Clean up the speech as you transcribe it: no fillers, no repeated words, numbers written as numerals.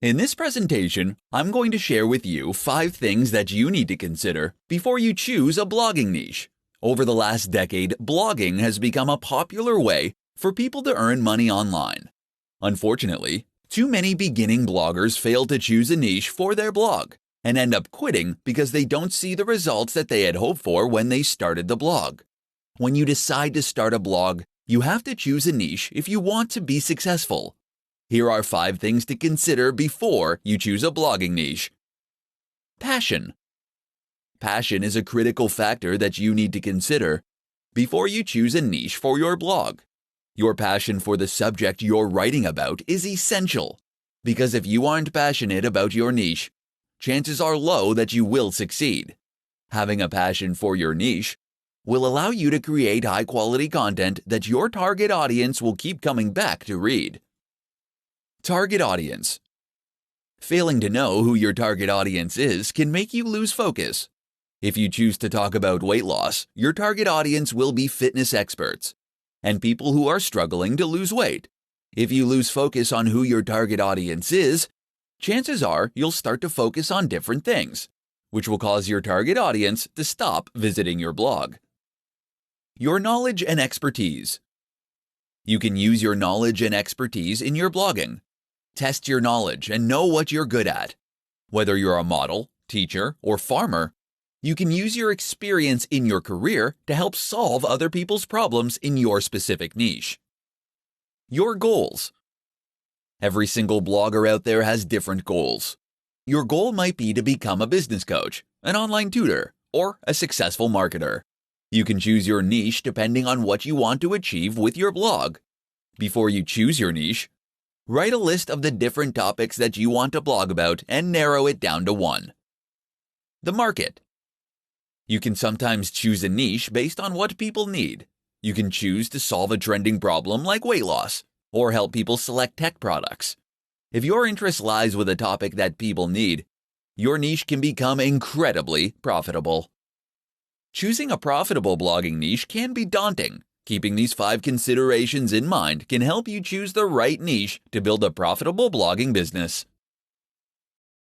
In this presentation, I'm going to share with you 5 things that you need to consider before you choose a blogging niche. Over the last decade, blogging has become a popular way for people to earn money online. Unfortunately, too many beginning bloggers fail to choose a niche for their blog and end up quitting because they don't see the results that they had hoped for when they started the blog. When you decide to start a blog, you have to choose a niche if you want to be successful. Here are 5 things to consider before you choose a blogging niche. Passion. Passion is a critical factor that you need to consider before you choose a niche for your blog. Your passion for the subject you're writing about is essential, because if you aren't passionate about your niche, chances are low that you will succeed. Having a passion for your niche will allow you to create high-quality content that your target audience will keep coming back to read. Target audience. Failing to know who your target audience is can make you lose focus. If you choose to talk about weight loss, your target audience will be fitness experts and people who are struggling to lose weight. If you lose focus on who your target audience is, chances are you'll start to focus on different things, which will cause your target audience to stop visiting your blog. Your knowledge and expertise. You can use your knowledge and expertise in your blogging. Test your knowledge and know what you're good at. Whether you're a model, teacher, or farmer, you can use your experience in your career to help solve other people's problems in your specific niche. Your goals. Every single blogger out there has different goals. Your goal might be to become a business coach, an online tutor, or a successful marketer. You can choose your niche depending on what you want to achieve with your blog. Before you choose your niche, write a list of the different topics that you want to blog about and narrow it down to one. The market. You can sometimes choose a niche based on what people need. You can choose to solve a trending problem like weight loss, or help people select tech products. If your interest lies with a topic that people need, your niche can become incredibly profitable. Choosing a profitable blogging niche can be daunting. Keeping these 5 considerations in mind can help you choose the right niche to build a profitable blogging business.